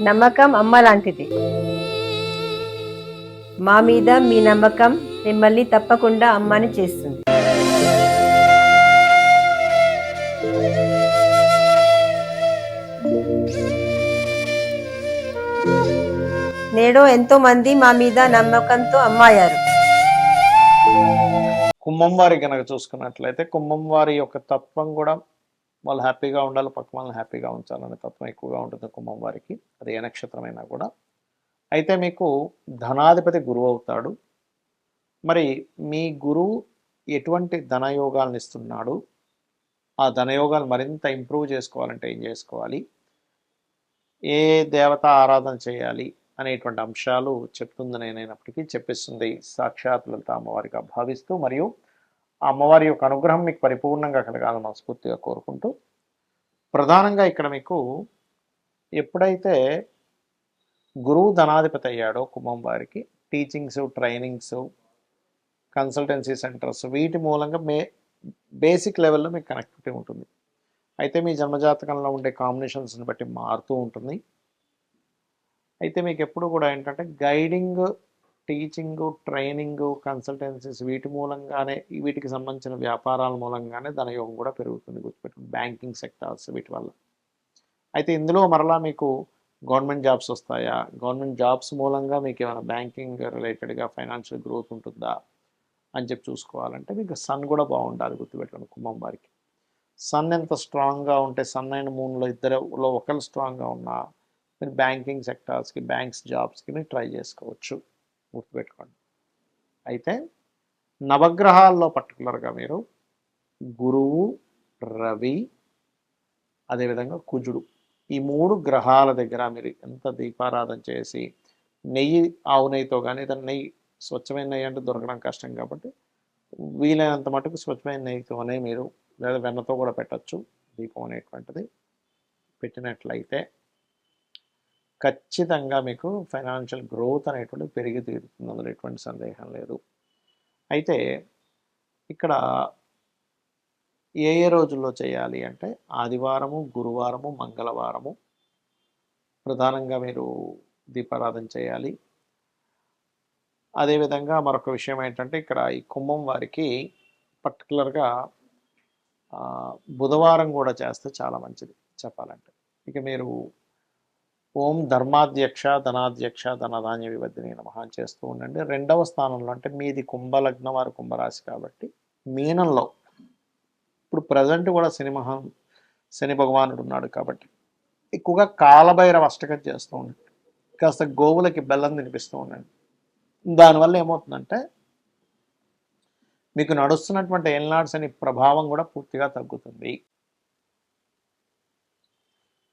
నమ్మకం అమ్మ లాంటిది. మా మీద మీ నమ్మకం మిమ్మల్ని తప్పకుండా అమ్మని చేస్తుంది. నేడు ఎంతో మంది మా మీద నమ్మకంతో అమ్మాయారు. కుంభం వారి కనుక చూసుకున్నట్లయితే కుంభం వారి యొక్క తత్వం కూడా వాళ్ళు హ్యాపీగా ఉండాలి, పక్క వాళ్ళని హ్యాపీగా ఉంచాలనే తత్వం ఎక్కువగా ఉంటుంది కుంభం వారికి. అది ఏ నక్షత్రమైనా కూడా. అయితే మీకు ధనాధిపతి గురువు అవుతాడు. మరి మీ గురువు ఎటువంటి ధనయోగాలను ఇస్తున్నాడు, ఆ ధనయోగాలు మరింత ఇంప్రూవ్ చేసుకోవాలంటే ఏం చేసుకోవాలి, ఏ దేవత ఆరాధన చేయాలి అనేటువంటి అంశాలు చెప్తుంది. నేనైనప్పటికీ చెప్పిస్తుంది సాక్షాత్ లలిత అమ్మవారిగా భావిస్తూ, మరియు ఆ అమ్మవారి యొక్క అనుగ్రహం మీకు పరిపూర్ణంగా కలగాలని మనస్ఫూర్తిగా కోరుకుంటూ, ప్రధానంగా ఇక్కడ మీకు ఎప్పుడైతే గురువు ధనాధిపతి అయ్యాడో కుంభం వారికి టీచింగ్స్, ట్రైనింగ్స్, కన్సల్టెన్సీ సెంటర్స్ వీటి మూలంగా బేసిక్ లెవెల్లో మీకు కనెక్టివిటీ ఉంటుంది. అయితే మీ జన్మజాతకంలో ఉండే కాంబినేషన్స్ని బట్టి మారుతూ ఉంటుంది. అయితే మీకు ఎప్పుడు కూడా ఏంటంటే గైడింగ్, టీచింగ్, ట్రైనింగ్, కన్సల్టెన్సీస్ వీటి మూలంగానే, వీటికి సంబంధించిన వ్యాపారాల మూలంగానే ధనయోగం కూడా పెరుగుతుంది. గుర్తుపెట్టుకుని బ్యాంకింగ్ సెక్టార్స్ వీటి వల్ల. అయితే ఇందులో మరలా మీకు గవర్నమెంట్ జాబ్స్ వస్తాయా, గవర్నమెంట్ జాబ్స్ మూలంగా మీకు ఏమైనా బ్యాంకింగ్ రిలేటెడ్గా ఫైనాన్షియల్ గ్రోత్ ఉంటుందా అని చెప్పి చూసుకోవాలంటే మీకు సన్ కూడా బాగుండాలి. గుర్తుపెట్టుకోండి కుంభం వారికి. సన్ ఎంత స్ట్రాంగ్గా ఉంటే, సన్ అయిన మూన్లో ఇద్దరులో ఒకరు స్ట్రాంగ్గా ఉన్నా మీరు బ్యాంకింగ్ సెక్టార్స్కి, బ్యాంక్స్ జాబ్స్కి మీరు ట్రై చేసుకోవచ్చు. గుర్తుపెట్టుకోండి. అయితే నవగ్రహాల్లో పర్టికులర్గా మీరు గురువు, రవి, అదేవిధంగా కుజుడు, ఈ 3 గ్రహాల దగ్గర మీరు ఎంత దీపారాధన చేసి, నెయ్యి, ఆవు నెయ్యితో కానీ, ఏదైనా నెయ్యి, స్వచ్ఛమైన నెయ్యి అంటే దొరకడం కష్టం కాబట్టి వీలైనంత మటుకు స్వచ్ఛమైన నెయ్యితోనే మీరు, లేదా వెన్నతో కూడా పెట్టచ్చు దీపం అనేటువంటిది. పెట్టినట్లయితే ఖచ్చితంగా మీకు ఫైనాన్షియల్ గ్రోత్ అనేటువంటి పెరిగి తీరుతుంది. అందులో ఎటువంటి సందేహం లేదు. అయితే ఇక్కడ ఏ రోజుల్లో చేయాలి అంటే ఆదివారము, గురువారము, మంగళవారము ప్రధానంగా మీరు దీపారాధన చేయాలి. అదేవిధంగా మరొక విషయం ఏంటంటే ఇక్కడ ఈ కుంభం వారికి పర్టికులర్గా బుధవారం కూడా చేస్తే చాలా మంచిది చెప్పాలంటే. ఇక మీరు ఓం ధర్మాధ్యక్ష, ధనాధ్యక్ష, ధనధాన్య వివర్ధిని నమః చేస్తూ ఉండండి. 2వ స్థానంలో అంటే మీది కుంభలగ్నం, వారు కుంభరాశి కాబట్టి మీనంలో ఇప్పుడు ప్రజెంట్ కూడా శని భగవానుడు ఉన్నాడు కాబట్టి ఎక్కువగా కాలభైరవ అష్టకం చేస్తూ ఉండండి. కాస్త గోవులకి బెల్లం తినిపిస్తూ ఉండండి. దానివల్ల ఏమవుతుందంటే మీకు నడుస్తున్నటువంటి ఏలినాడ్స్ అనే ప్రభావం కూడా పూర్తిగా తగ్గుతుంది.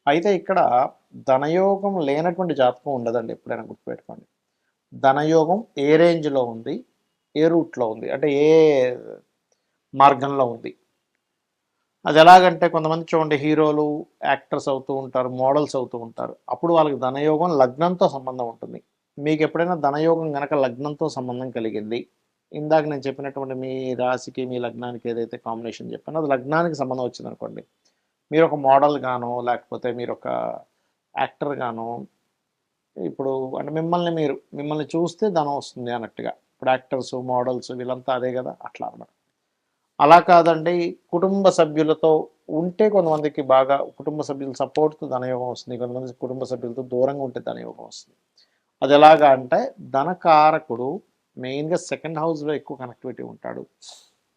అయితే ఇక్కడ ధనయోగం లేనటువంటి జాతకం ఉండదండి, ఎప్పుడైనా గుర్తుపెట్టుకోండి. ధనయోగం ఏ రేంజ్లో ఉంది, ఏ రూట్లో ఉంది, అంటే ఏ మార్గంలో ఉంది. అది ఎలాగంటే కొంతమంది చూడండి, హీరోలు, యాక్టర్స్ అవుతూ ఉంటారు, మోడల్స్ అవుతూ ఉంటారు. అప్పుడు వాళ్ళకి ధనయోగం లగ్నంతో సంబంధం ఉంటుంది. మీకు ఎప్పుడైనా ధనయోగం గనక లగ్నంతో సంబంధం కలిగింది, ఇందాక నేను చెప్పినటువంటి మీ రాశికి, మీ లగ్నానికి ఏదైతే కాంబినేషన్ చెప్పానో అది లగ్నానికి సంబంధం వచ్చింది అనుకోండి, మీరు ఒక మోడల్ గానో, లేకపోతే మీరు ఒక యాక్టర్ గానో, ఇప్పుడు అంటే మిమ్మల్ని చూస్తే ధనం వస్తుంది అన్నట్టుగా. ఇప్పుడు యాక్టర్స్, మోడల్స్ వీళ్ళంతా అదే కదా, అట్లా అన్నమాట. అలా కాదండి, కుటుంబ సభ్యులతో ఉంటే కొంతమందికి బాగా కుటుంబ సభ్యుల సపోర్ట్తో ధనయోగం వస్తుంది, కొంతమంది కుటుంబ సభ్యులతో దూరంగా ఉంటే ధనయోగం వస్తుంది. అది ఎలాగా అంటే ధనకారకుడు మెయిన్గా సెకండ్ హౌస్లో ఎక్కువ కనెక్టివిటీ ఉంటాడు.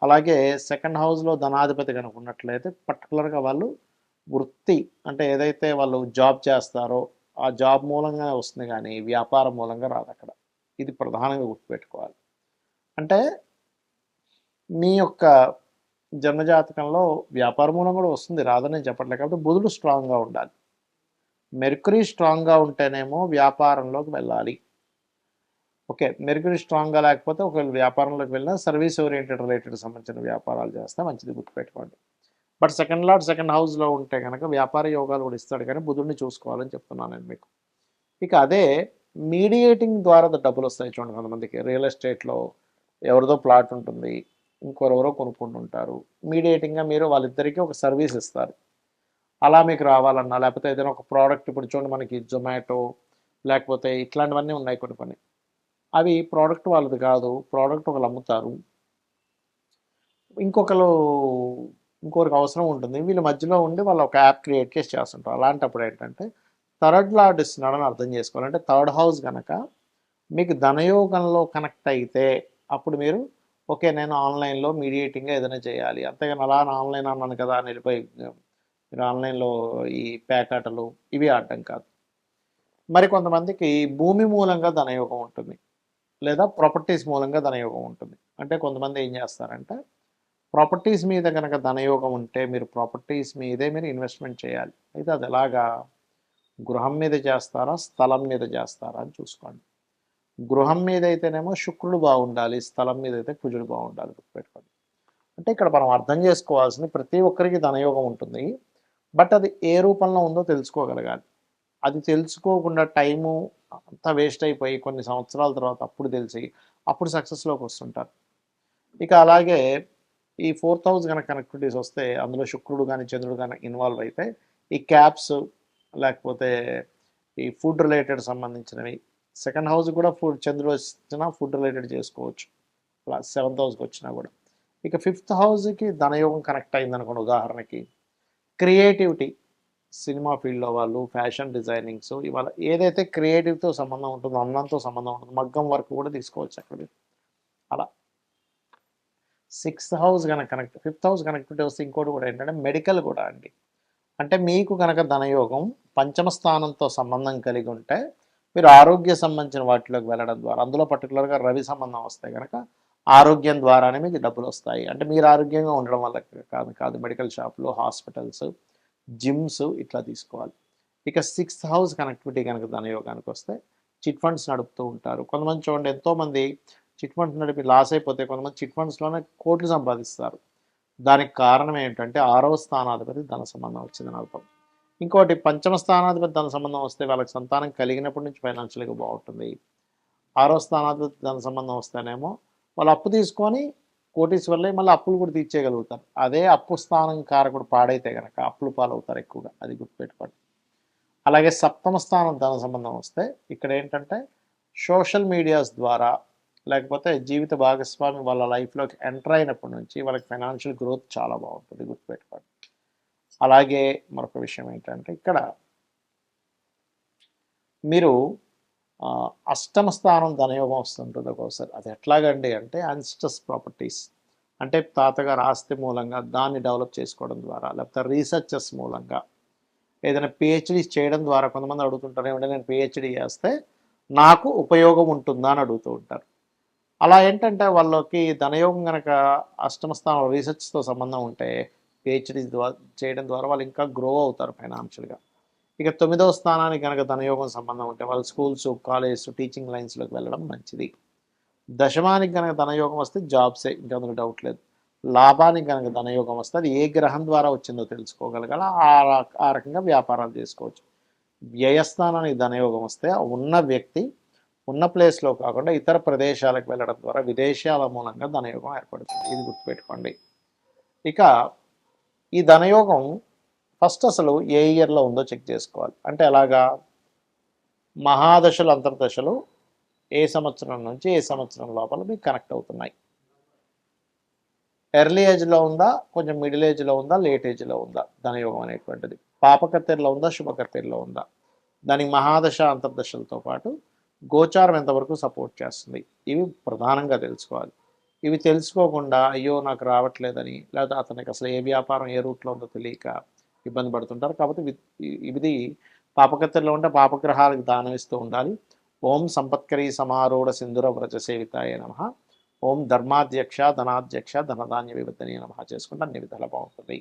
అలాగే సెకండ్ హౌస్లో ధనాధిపతి కనుక ఉన్నట్లయితే పర్టికులర్గా వాళ్ళు వృత్తి అంటే ఏదైతే వాళ్ళు జాబ్ చేస్తారో ఆ జాబ్ మూలంగా వస్తుంది, కానీ వ్యాపారం మూలంగా రాదు అక్కడ. ఇది ప్రధానంగా గుర్తుపెట్టుకోవాలి. అంటే మీ యొక్క జన్మజాతకంలో వ్యాపార మూలం కూడా వస్తుంది, రాదని చెప్పట్లేదు. కాబట్టి బుధుడు స్ట్రాంగ్గా ఉండాలి. మెర్కురీ స్ట్రాంగ్గా ఉంటేనేమో వ్యాపారంలోకి వెళ్ళాలి. ఓకే, మెర్కురీ స్ట్రాంగ్గా లేకపోతే ఒకవేళ వ్యాపారంలోకి వెళ్ళినా సర్వీస్ ఓరియంటెడ్ రిలేటెడ్ సంబంధించిన వ్యాపారాలు చేస్తే మంచిది, గుర్తుపెట్టుకోండి. బట్ సెకండ్ లార్డ్ సెకండ్ హౌస్లో ఉంటే కనుక వ్యాపార యోగాలు కూడా ఇస్తాడు, కానీ బుధుడిని చూసుకోవాలని చెప్తున్నాను నేను మీకు. ఇక అదే మీడియేటింగ్ ద్వారా డబ్బులు వస్తాయి చూడండి. కొంతమందికి రియల్ ఎస్టేట్లో ఎవరిదో ప్లాట్ ఉంటుంది, ఇంకొరెవరో కొనుక్కుంటుంటారు. మీడియేటింగ్గా మీరు వాళ్ళిద్దరికీ ఒక సర్వీస్ ఇస్తారు. అలా మీకు రావాలన్నా, లేకపోతే ఏదైనా ఒక ప్రోడక్ట్ ఇప్పుడు చూడండి మనకి జొమాటో లేకపోతే ఇట్లాంటివన్నీ ఉన్నాయి కొన్ని కొన్ని. అవి ప్రోడక్ట్ వాళ్ళది కాదు, ప్రోడక్ట్ ఒకళ్ళు అమ్ముతారు, ఇంకొకరు ఇంకొకరికి అవసరం ఉంటుంది, వీళ్ళ మధ్యలో ఉండి వాళ్ళు ఒక యాప్ క్రియేట్ చేసి చేస్తుంటారు. అలాంటప్పుడు ఏంటంటే థర్డ్ లార్డ్ ఇస్తున్నాడని అర్థం చేసుకోవాలి. అంటే థర్డ్ హౌస్ కనుక మీకు ధనయోగంలో కనెక్ట్ అయితే అప్పుడు మీరు ఓకే నేను ఆన్లైన్లో మీడియేటింగ్గా ఏదైనా చేయాలి, అంతేగాని అలా ఆన్లైన్ అన్నాను కదా అని వెళ్ళిపోయి మీరు ఆన్లైన్లో ఈ పేకాటలు ఇవి ఆడటం కాదు. మరి కొంతమందికి భూమి మూలంగా ధనయోగం ఉంటుంది, లేదా ప్రాపర్టీస్ మూలంగా ధనయోగం ఉంటుంది. అంటే కొంతమంది ఏం చేస్తారంటే ప్రాపర్టీస్ మీద కనుక ధనయోగం ఉంటే మీరు ప్రాపర్టీస్ మీదే మీరు ఇన్వెస్ట్మెంట్ చేయాలి. అయితే అది ఎలాగా, గృహం మీద చేస్తారా స్థలం మీద చేస్తారా అని చూసుకోండి. గృహం మీద అయితేనేమో శుక్రుడు బాగుండాలి, స్థలం మీద అయితే కుజుడు బాగుండాలి, గుర్తుపెట్టుకోండి. అంటే ఇక్కడ మనం అర్థం చేసుకోవాల్సింది ప్రతి ఒక్కరికి ధనయోగం ఉంటుంది, బట్ అది ఏ రూపంలో ఉందో తెలుసుకోగలగాలి. అది తెలుసుకోకుండా టైము అంతా వేస్ట్ అయిపోయి కొన్ని సంవత్సరాల తర్వాత అప్పుడు తెలిసి అప్పుడు సక్సెస్లోకి వస్తుంటారు. ఇక అలాగే ఈ 4th హౌస్ కనుక కనెక్టివిటీస్ వస్తే అందులో శుక్రుడు కానీ చంద్రుడు కానీ ఇన్వాల్వ్ అయితే ఈ క్యాప్స్ లేకపోతే ఈ ఫుడ్ రిలేటెడ్ సంబంధించినవి, సెకండ్ హౌస్ కూడా ఫుడ్ చంద్రుడు వచ్చినా ఫుడ్ రిలేటెడ్ చేసుకోవచ్చు, 7th హౌస్కి వచ్చినా కూడా. ఇక 5th హౌస్కి ధనయోగం కనెక్ట్ అయిందనుకోండి, ఉదాహరణకి క్రియేటివిటీ, సినిమా ఫీల్డ్లో వాళ్ళు, ఫ్యాషన్ డిజైనింగ్స్, ఇవాళ ఏదైతే క్రియేటివ్తో సంబంధం ఉంటుందో, అందంతో సంబంధం ఉంటుందో, మగ్గం వర్క్ కూడా తీసుకోవచ్చు అక్కడ. అలా 6th హౌస్ కనుక కనెక్ట్ 5th హౌస్ కనెక్టివిటీ వస్తే ఇంకోటి కూడా ఏంటంటే మెడికల్ కూడా అండి. అంటే మీకు కనుక ధనయోగం పంచమ స్థానంతో సంబంధం కలిగి ఉంటే మీరు ఆరోగ్య సంబంధించిన వాటిలోకి వెళ్ళడం ద్వారా, అందులో పర్టికులర్గా రవి సంబంధం వస్తే కనుక ఆరోగ్యం ద్వారానే మీకు డబ్బులు వస్తాయి. అంటే మీరు ఆరోగ్యంగా ఉండడం వల్ల కాదు మెడికల్ షాపులు, హాస్పిటల్స్, జిమ్స్ ఇట్లా తీసుకోవాలి. ఇక 6th హౌస్ కనెక్టివిటీ కనుక ధనయోగానికి వస్తే చిట్ ఫండ్స్ నడుపుతూ ఉంటారు. కొంతమంది చూడండి ఎంతోమంది చిట్ ఫండ్స్ నడిపి లాస్ అయిపోతే కొంతమంది చిట్ ఫండ్స్లోనే కోట్లు సంపాదిస్తారు. దానికి కారణం ఏంటంటే 6వ స్థానాధిపతి ధన సంబంధం వచ్చిందని అర్థం. ఇంకోటి పంచమ స్థానాధిపతి ధన సంబంధం వస్తే వాళ్ళకి సంతానం కలిగినప్పటి నుంచి ఫైనాన్షియల్గా బాగుంటుంది. 6వ స్థానాధిపతి ధన సంబంధం వస్తేనేమో వాళ్ళు అప్పు తీసుకొని కోటీశ్వర్లే మళ్ళీ అప్పులు కూడా తీర్చేయగలుగుతారు. అదే అప్పు స్థానం కారకుడు పాడైతే కనుక అప్పులు పాలవుతారు ఎక్కువగా, అది గుర్తుపెట్టుకోండి. అలాగే 7వ స్థానం ధన సంబంధం వస్తే ఇక్కడ ఏంటంటే సోషల్ మీడియాస్ ద్వారా లేకపోతే జీవిత భాగస్వామి వాళ్ళ లైఫ్లోకి ఎంటర్ అయినప్పటి నుంచి వాళ్ళకి ఫైనాన్షియల్ గ్రోత్ చాలా బాగుంటుంది, గుర్తుపెట్టుకోండి. అలాగే మరొక విషయం ఏంటంటే ఇక్కడ మీరు అష్టమ స్థానం ధనయోగం వస్తుంటుంది ఒక్కోసారి. అది ఎట్లాగండి అంటే అన్స్ట్రస్ ప్రాపర్టీస్, అంటే తాతగారు ఆస్తి మూలంగా దాన్ని డెవలప్ చేసుకోవడం ద్వారా, లేకపోతే రీసెర్చెస్ మూలంగా, ఏదైనా పిహెచ్డీ చేయడం ద్వారా. కొంతమంది అడుగుతుంటారు ఏమంటే నేను పిహెచ్డీ చేస్తే నాకు ఉపయోగం ఉంటుందా అని అడుగుతూ ఉంటారు. అలా ఏంటంటే వాళ్ళకి ధనయోగం కనుక అష్టమ స్థానం రీసెర్చ్తో సంబంధం ఉంటే పిహెచ్డీ చేయడం ద్వారా వాళ్ళు ఇంకా గ్రో అవుతారు ఫైనాన్షియల్గా. ఇక 9వ స్థానానికి కనుక ధనయోగం సంబంధం ఉంటే వాళ్ళు స్కూల్స్, కాలేజెస్, టీచింగ్ లైన్స్లోకి వెళ్ళడం మంచిది. దశమానికి కనుక ధనయోగం వస్తే జాబ్సే, ఇంకా అందులో డౌట్ లేదు. లాభానికి కనుక ధనయోగం వస్తే అది ఏ గ్రహం ద్వారా వచ్చిందో తెలుసుకోగలగాల, ఆ రకంగా వ్యాపారాలు చేసుకోవచ్చు. వ్యయస్థానానికి ధనయోగం వస్తే ఉన్న వ్యక్తి ఉన్న ప్లేస్లో కాకుండా ఇతర ప్రదేశాలకు వెళ్ళడం ద్వారా విదేశాల మూలంగా ధనయోగం ఏర్పడుతుంది, ఇది గుర్తుపెట్టుకోండి. ఇక ఈ ధనయోగం ఫస్ట్ అసలు ఏ ఇయర్లో ఉందో చెక్ చేసుకోవాలి. అంటే ఎలాగా, మహాదశలు అంతర్దశలు ఏ సంవత్సరం నుంచి ఏ సంవత్సరం లోపల మీకు కనెక్ట్ అవుతున్నాయి. ఎర్లీ ఏజ్లో ఉందా, కొంచెం మిడిల్ ఏజ్లో ఉందా, లేట్ ఏజ్లో ఉందా ధనయోగం అనేటువంటిది, పాపకత్తెరలో ఉందా, శుభకత్తెరలో ఉందా, దానికి మహాదశ అంతర్దశలతో పాటు గోచారం ఎంతవరకు సపోర్ట్ చేస్తుంది, ఇవి ప్రధానంగా తెలుసుకోవాలి. ఇవి తెలుసుకోకుండా అయ్యో నాకు రావట్లేదని, లేదా అతనికి అసలు ఏ వ్యాపారం ఏ రూట్లో ఉందో తెలియక ఇబ్బంది పడుతుంటారు. కాబట్టి ఇది పాపకత్తెరలో ఉంటే పాపగ్రహాలకు దానం ఇస్తూ ఉండాలి. ఓం సంపత్కరీ సమారూఢ సింధుర వ్రజ సేవితాయ నమః, ఓం ధర్మాధ్యక్ష ధనాధ్యక్ష ధనధాన్య వివర్ధనీయ నమః చేసుకుంటే అన్ని విధాలా బాగుంటుంది.